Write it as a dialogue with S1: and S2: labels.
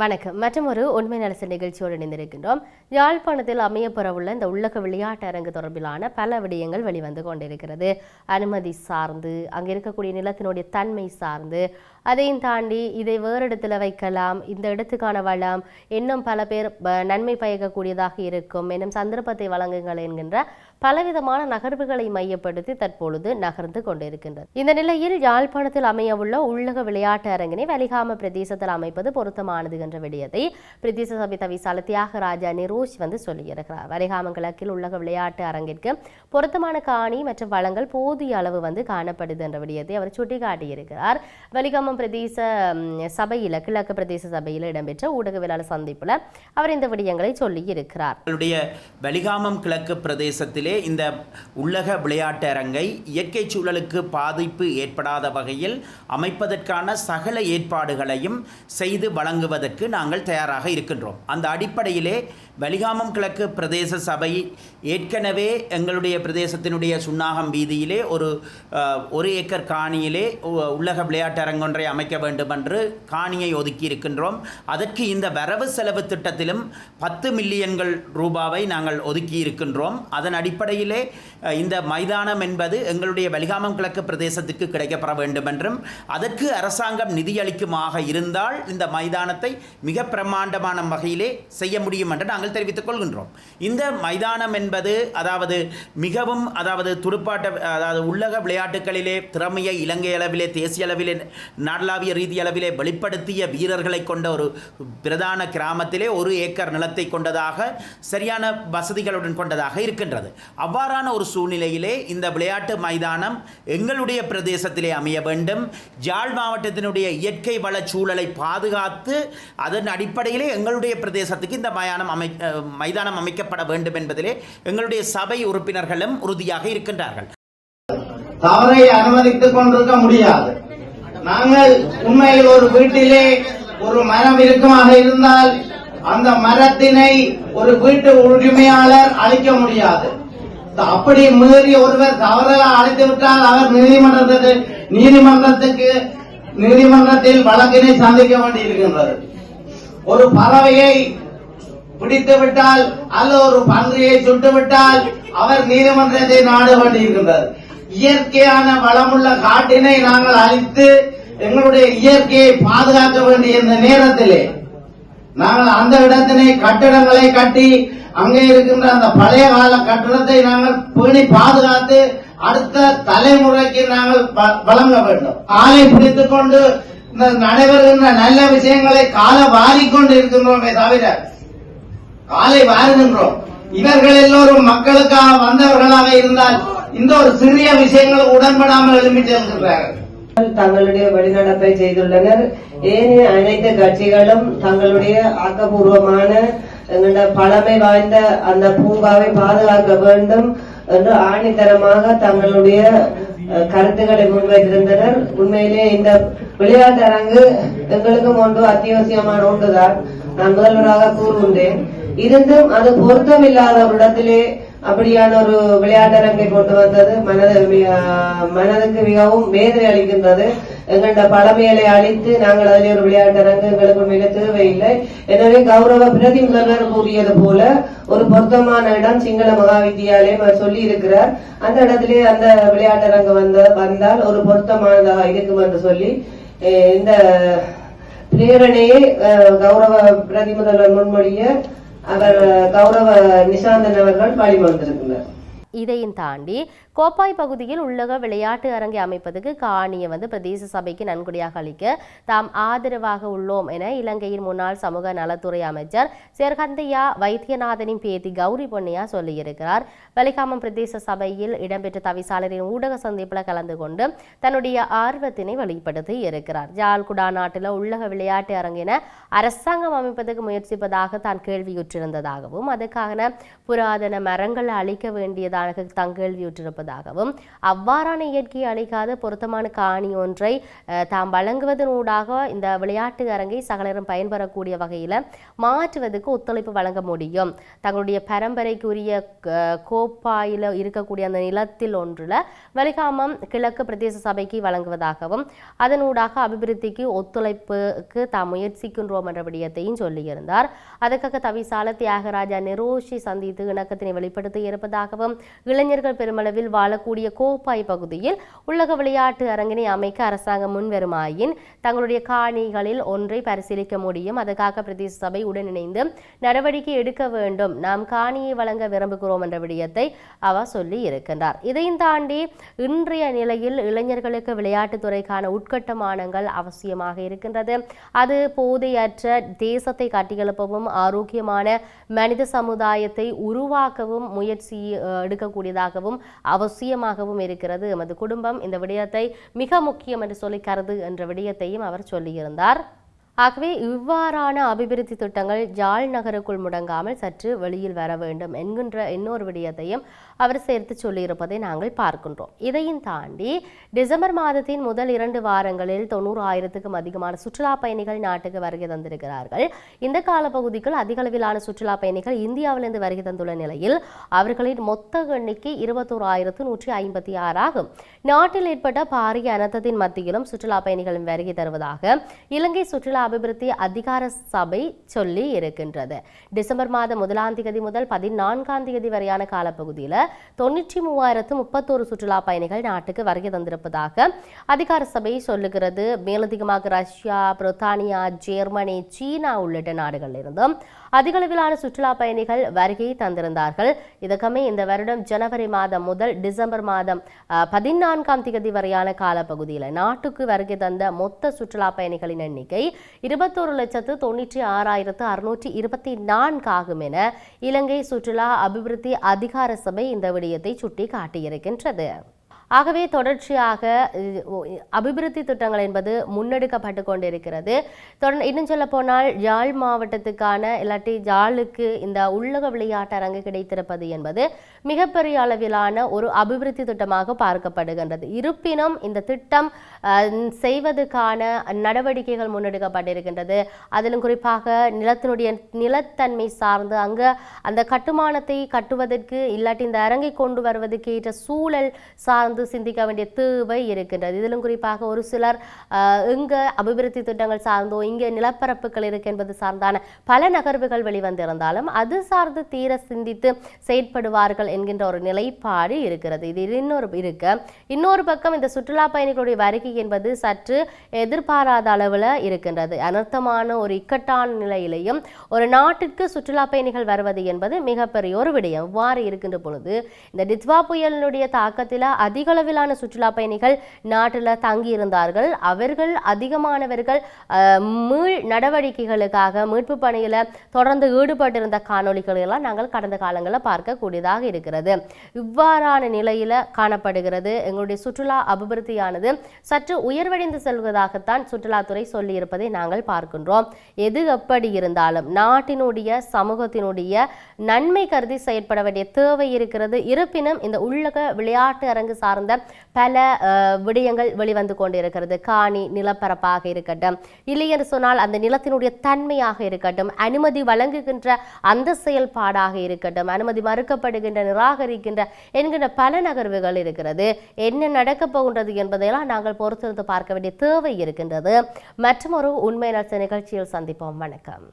S1: வணக்கம். மற்றும் ஒரு உண்மை நலச நிகழ்ச்சியோடு இணைந்திருக்கின்றோம். யாழ்ப்பாணத்தில் அமையப்பெறவுள்ள இந்த உள்ளக விளையாட்டு அரங்கு தொடர்பிலான பல விடயங்கள் வெளிவந்து கொண்டிருக்கிறது. அனுமதி சார்ந்து, அங்கே இருக்கக்கூடிய நிலத்தினுடைய தன்மை சார்ந்து, அதையும் தாண்டி இதை வேறு இடத்துல வைக்கலாம், இந்த இடத்துக்கான வளம் இன்னும் பல பேர் நன்மை பயக்கக்கூடியதாக இருக்கும், இன்னும் சந்தர்ப்பத்தை வழங்குங்கள் என்கின்ற பலவிதமான நகர்வுகளை மையப்படுத்தி தற்பொழுது நகர்ந்து கொண்டிருக்கின்றது. இந்த நிலையில் யாழ்ப்பாணத்தில் அமையவுள்ள உள்ளக விளையாட்டு அரங்கினை வலிகாம பிரதேசத்தில் அமைப்பது பொருத்தமானது என்ற விடயத்தை பிரதேச சபை தவிசாளர் தியாகராஜா நிரோஷ் சொல்லியிருக்கிறார். வலிகாமம் கிழக்கில் உள்ளக விளையாட்டு அரங்கிற்கு பொருத்தமான காணி மற்றும் வளங்கள் போதிய அளவு காணப்படுது என்ற விடயத்தை அவர் சுட்டிக்காட்டியிருக்கிறார். வலிகாமம் பிரதேச சபையில் கிழக்கு பிரதேச சபையில் இடம்பெற்ற ஊடகவியலாளர் சந்திப்பில் அவர் இந்த விடயங்களை சொல்லி இருக்கிறார்.
S2: வலிகாமம் கிழக்கு பிரதேசத்திலே இந்த உள்ளக விளையாட்டு அரங்கை இயற்கை சூழலுக்கு பாதிப்பு ஏற்படாத வகையில் அமைப்பதற்கான சகல ஏற்பாடுகளையும் செய்து வழங்குவதற்கு நாங்கள் தயாராக இருக்கின்றோம். அந்த அடிப்படையிலே வலிகாமம் கிழக்கு பிரதேச சபை ஏற்கனவே எங்களுடைய பிரதேசத்தினுடைய சுன்னாகம் வீதியிலே ஒரு ஏக்கர் காணியிலே உள்ளக விளையாட்டு அரங்கொன்றை அமைக்க வேண்டும் என்று காணியை ஒதுக்கி இருக்கின்றோம். அதற்கு இந்த வரவு செலவு திட்டத்திலும் 10 மில்லியன் ரூபாவை நாங்கள் ஒதுக்கி இருக்கின்றோம். அதன் அடிப்படையிலே இந்த மைதானம் என்பது எங்களுடைய வலிகாமம் கிழக்கு பிரதேசத்துக்கு கிடைக்கப்பெற வேண்டும் என்றும் அதற்கு அரசாங்கம் நிதியளிக்குமாக இருந்தால் இந்த மைதானத்தை மிக பிரமாண்டமான வகையிலே செய்ய முடியும் என்று நாங்கள் தெரிவித்துக் கொள்கின்றோம். இந்த மைதானம் என்பது மிகவும் உள்ளக விளையாட்டுகளிலே திறமையை இலங்கை அளவிலே, தேசிய அளவிலே, நாடளாவிய ரீதி அளவிலே வெளிப்படுத்திய வீரர்களை கொண்ட ஒரு பிரதான கிராமத்திலே 1 ஏக்கர் நிலத்தை கொண்டதாக, சரியான வசதிகளுடன் கொண்டதாக இருக்கின்றது. அவ்வாறான ஒரு சூழ்நிலையிலே இந்த விளையாட்டு மைதானம் எங்களுடைய பிரதேசத்திலே அமைய வேண்டும். யாழ் மாவட்டத்தினுடைய இயற்கை வள சூழலை பாதுகாத்து அதன் அடிப்படையிலே எங்களுடைய பிரதேசத்துக்கு இந்த மைதானம் அமைக்கப்பட வேண்டும் என்பதிலே எங்களுடைய சபை உறுப்பினர்களும் உறுதியாக இருக்கின்றார்கள்.
S3: தவறை அனுமதித்துக் கொண்டிருக்க முடியாது. நாங்கள் உண்மையில் ஒரு வீட்டிலே ஒரு மரம் இருக்குமாக இருந்தால் அந்த மரத்தினை ஒரு வீட்டு உரிமையாளர் அழிக்க முடியாது. அப்படி மீறி ஒருவர் தவறாக அழைத்து விட்டால் அவர் நீதிமன்றத்தில் வழக்கினை சந்திக்க வேண்டியிருக்கின்றது. ஒரு பறவையை பிடித்து விட்டால் அல்ல ஒரு பன்றியை சுட்டுவிட்டால் அவர் நீதிமன்றத்தை நாட வேண்டியிருக்கின்றது. இயற்கையான வளமுள்ள காட்டினை நாங்கள் அழித்து எங்களுடைய இயற்கையை பாதுகாக்க வேண்டிய இந்த நேரத்திலே நாங்கள் அந்த இடத்தினை கட்டிடங்களை கட்டி அங்கே இருக்கின்ற அந்த பழைய கால கட்டிடத்தை நாங்கள் பேணி பாதுகாத்து அடுத்த தலைமுறைக்கு நாங்கள் வழங்க வேண்டும். காலை பிடித்துக் கொண்டு நடைபெறுகின்ற நல்ல விஷயங்களை கால வாரிக்கொண்டு இருக்கின்றோமே தவிர காலை வாருகின்றோம். இவர்கள் எல்லோரும் மக்களுக்காக வந்தவர்களாக இருந்தால் இந்த ஒரு சிறிய விஷயங்கள் உடன்படாமல் எழுப்பி செல்கின்றார்கள்.
S4: தங்களுடைய வெளிநடப்பை செய்துள்ளனர். ஏனைய அனைத்து கட்சிகளும் தங்களுடைய ஆக்கப்பூர்வமான பழமை வாய்ந்த அந்த பூங்காவை பாதுகாக்க வேண்டும் என்று ஆணித்தரமாக தங்களுடைய கருத்துக்களை முன்வைத்திருந்தனர். உண்மையிலே இந்த விளையாட்டு அரங்கு எங்களுக்கும் ஒன்று அத்தியாவசியமான ஒன்றுதான் நான் முதல்வராக கூறுகின்றேன். இருந்தும் அது பொருத்தமில்லாத ஒரு இடத்திலே அப்படியான ஒரு விளையாட்டரங்கை கொண்டு வந்தது மனதுக்கு மிகவும் வேதனை அளிக்கின்றது. எங்களோட பழமைகளை அழித்து நாங்கள் அதில் ஒரு விளையாட்டரங்கு எங்களுக்கு மிக தேவையில்லை. எனவே கௌரவ பிரதி முதல்வர் கூறியது போல ஒரு பொருத்தமான இடம் சிங்கள மகா வித்தியாலயம் சொல்லி இருக்கிறார். அந்த இடத்திலே அந்த விளையாட்டரங்கு வந்தால் ஒரு பொருத்தமானதாக இருக்கும் என்று சொல்லி இந்த பிரேரணையை கௌரவ பிரதி முதல்வர் முன்மொழிய அவர் கௌரவ நிசாந்தன் அவர்கள் வழிமொழிந்திருக்கிறார்.
S1: இதையும் தாண்டி கோப்பாய் பகுதியில் உள்ளக விளையாட்டு அரங்கை அமைப்பதற்கு காணியை பிரதேச சபைக்கு நன்கொடையாக அளிக்க தாம் ஆதரவாக உள்ளோம் என இலங்கையின் முன்னாள் சமூக நலத்துறை அமைச்சர் சேர்கந்தையா வைத்தியநாதனின் பேத்தி கௌரி பொன்னையா சொல்லியிருக்கிறார். வலிகாமம் பிரதேச சபையில் இடம்பெற்ற தவிசாளரின் ஊடக சந்திப்பில் கலந்து கொண்டு தன்னுடைய ஆர்வத்தினை வெளிப்படுத்தி இருக்கிறார். ஜாழ் குடாநாட்டில் உள்ளக விளையாட்டு அரங்கின அரசாங்கம் அமைப்பதற்கு முயற்சிப்பதாக தான் கேள்வியுற்றிருந்ததாகவும் அதுக்கான புராதன மரங்களை அழிக்க வேண்டியதாக தான் கேள்வியுற்றிருப்பது இருப்பதாகவும் அவ்வாறான இயற்கையை அளிக்காத பொருத்தமான காணி ஒன்றை தாம் வழங்குவதனூடாக இந்த விளையாட்டு அரங்கை சகலரும் பயன்பெறக்கூடிய வகையில் மாற்றுவதற்கு ஒத்துழைப்பு வழங்க முடியும். தங்களுடைய பரம்பரைக்குரிய கோப்பாயில் இருக்கக்கூடிய அந்த நிலத்தில் ஒன்றில் வலிகாமம் கிழக்கு பிரதேச சபைக்கு வழங்குவதாகவும் அதனூடாக அபிவிருத்திக்கு ஒத்துழைப்புக்கு தாம் முயற்சிக்கின்றோம் என்ற விடயத்தையும் சொல்லியிருந்தார். அதற்காக தவிசால தியாகராஜா நிரோஷி சந்தித்து இணக்கத்தினை வெளிப்படுத்தி இருப்பதாகவும் இளைஞர்கள் பெருமளவில் வாழக்கூடிய கோப்பாய் பகுதியில் உள்ளக விளையாட்டு அரங்கினை அமைக்க அரசாங்கம் முன்வருமாயின் தங்களுடைய காணிகளில் ஒன்றை பரிசீலிக்க முடியும். அதற்காக பிரதேச சபை உடன் இணைந்து நடவடிக்கை எடுக்க வேண்டும். நாம் காணியை வழங்க விரும்புகிறோம் என்ற விடயத்தை அவர் சொல்லி இருக்கின்றார். இதையும் தாண்டி இன்றைய நிலையில் இளைஞர்களுக்கு விளையாட்டுத்துறைக்கான உட்கட்டமானங்கள் அவசியமாக இருக்கின்றது. அது போதையற்ற தேசத்தை கட்டியெழுப்பவும் ஆரோக்கியமான மனித சமுதாயத்தை உருவாக்கவும் முயற்சி எடுக்கக்கூடியதாகவும் அவசியமாகவும் இருக்கிறது. எமது குடும்பம் இந்த விடயத்தை மிக முக்கியம் என்று சொல்லி கருது என்ற விடயத்தையும் அவர் சொல்லியிருந்தார். ஆகவே இவ்வாறான அபிவிருத்தி திட்டங்கள் யாழ் நகருக்குள் முடங்காமல் சற்று வெளியில் வர வேண்டும் என்கின்ற இன்னொரு விடயத்தையும் அவர் சேர்த்து சொல்லியிருப்பதை நாங்கள் பார்க்கின்றோம். இதையும் தாண்டி டிசம்பர் மாதத்தின் முதல் 2 வாரங்களில் 90,000க்கும் அதிகமான சுற்றுலா பயணிகள் நாட்டுக்கு வருகை தந்திருக்கிறார்கள். இந்த காலப்பகுதிக்குள் அதிக அளவிலான சுற்றுலா பயணிகள் இந்தியாவிலிருந்து வருகை தந்துள்ள நிலையில் அவர்களின் மொத்த எண்ணிக்கை 21,156 ஆகும். நாட்டில் ஏற்பட்ட பாரிய அனர்த்தத்தின் மத்தியிலும் சுற்றுலா பயணிகளின் வருகை தருவதாக இலங்கை சுற்றுலா அபிவிருத்தி அதிகார சபை சொல்லி இருக்கின்றது. டிசம்பர் மாதம் 1ஆம் தேதி முதல் 14ஆம் தேதி வரையான காலப்பகுதியில் 93,031 சுற்றுலா பயணிகள் நாட்டுக்கு வருகை தந்திருப்பதாக அதிகார சபை சொல்லுகிறது. மேலதிகமாக ரஷ்யா, பிரித்தானியா, ஜெர்மனி, சீனா உள்ளிட்ட நாடுகளில் இருந்தும் அதிக அளவிலான சுற்றுலா பயணிகள் வருகை தந்திருந்தார்கள். இதற்கமே இந்த வருடம் ஜனவரி மாதம் முதல் டிசம்பர் மாதம் 14ஆம் தேதி வரையான காலப்பகுதியில் நாட்டுக்கு வருகை தந்த மொத்த சுற்றுலா பயணிகளின் எண்ணிக்கை 21,96,624 ஆகும் என இலங்கை சுற்றுலா அபிவிருத்தி அதிகார சபை இந்த விடயத்தை சுட்டி காட்டியிருக்கின்றது. ஆகவே தொடர்ச்சியாக அபிவிருத்தி திட்டங்கள் என்பது முன்னெடுக்கப்பட்டு கொண்டிருக்கிறது. இன்னும் சொல்ல போனால் யாழ் மாவட்டத்துக்கான இல்லாட்டி யாழுக்கு இந்த உள்ளக விளையாட்டு அரங்கு கிடைத்திருப்பது என்பது மிகப்பெரிய அளவிலான ஒரு அபிவிருத்தி திட்டமாக பார்க்கப்படுகின்றது. இருப்பினும் இந்த திட்டம் செய்வதற்கான நடவடிக்கைகள் முன்னெடுக்கப்பட்டிருக்கின்றது. அதிலும் குறிப்பாக நிலத்தினுடைய நிலத்தன்மை சார்ந்து அங்கு அந்த கட்டுமானத்தை கட்டுவதற்கு இல்லாட்டி இந்த அரங்கை கொண்டு வருவதற்கு ஏற்ற சூழல் சார்ந்து சிந்திக்க வேண்டிய தேவை இருக்கின்றது. இதிலும் குறிப்பாக ஒரு சிலர் இங்க அபிவிருத்தி திட்டங்கள் சார்ந்தோ இங்கே நிலப்பரப்புகள் இருக்கு என்பது சார்ந்தான பல நகர்வுகள் வெளிவந்திருந்தாலும் அது சார்ந்து தீர சிந்தித்து செயற்படுவார்கள் என்கின்ற ஒரு நிலைப்பாடு இருக்கிறது. இது இன்னொரு பக்கம் இந்த சுற்றுலா பயணிகளுடைய வருகை என்பது சற்று எதிர்பாராத அளவில் இருக்கின்றது. அனர்த்தமான ஒரு இக்கட்டான நிலையிலையும் ஒரு நாட்டிற்கு சுற்றுலா பயணிகள் வருவது என்பது மிகப்பெரிய ஒரு விடயம். இவ்வாறு இருக்கின்ற பொழுது இந்த டித்வா புயலினுடைய தாக்கத்தில் அதிக அளவிலான சுற்றுலா பயணிகள் நாட்டில் தங்கியிருந்தார்கள். அவர்கள் அதிகமானவர்கள் மீள் நடவடிக்கைகளுக்காக மீட்பு பணியில் தொடர்ந்து ஈடுபட்டிருந்த காணொலிகள் எல்லாம் நாங்கள் கடந்த காலங்களில் பார்க்கக்கூடியதாக இருக்கிறது. இவ்வாறான நிலையில் காணப்படுகிறது. எங்களுடைய சுற்றுலா அபிவிருத்தியானது சற்று உயர்வடைந்து செல்வதாகத்தான் சுற்றுலாத்துறை சொல்லியிருப்பதை நாங்கள் பார்க்கின்றோம். எது எப்படி இருந்தாலும் நாட்டினுடைய சமூகத்தினுடைய நன்மை கருதி செயற்பட வேண்டிய தேவை இருக்கிறது. இருப்பினும் இந்த உள்ளக விளையாட்டு அரங்கு சார்ந்த பல விடயங்கள் வெளிவந்து கொண்டிருக்கிறது. காணி நிலப்பரப்பாக இருக்கட்டும், இல்லை என்று சொன்னால் அந்த நிலத்தினுடைய தன்மையாக இருக்கட்டும், அனுமதி வழங்குகின்ற அந்த செயல்பாடாக இருக்கட்டும், அனுமதி மறுக்கப்படுகின்ற நிராகரிக்கின்ற என்கின்ற பல நகர்வுகள் இருக்கிறது. என்ன நடக்கப் போகின்றது என்பதையெல்லாம் நாங்கள் பொறுத்திருந்து பார்க்க வேண்டிய தேவை இருக்கின்றது. மற்றும் ஒரு உண்மை நிகழ்ச்சியில் சந்திப்போம். வணக்கம்.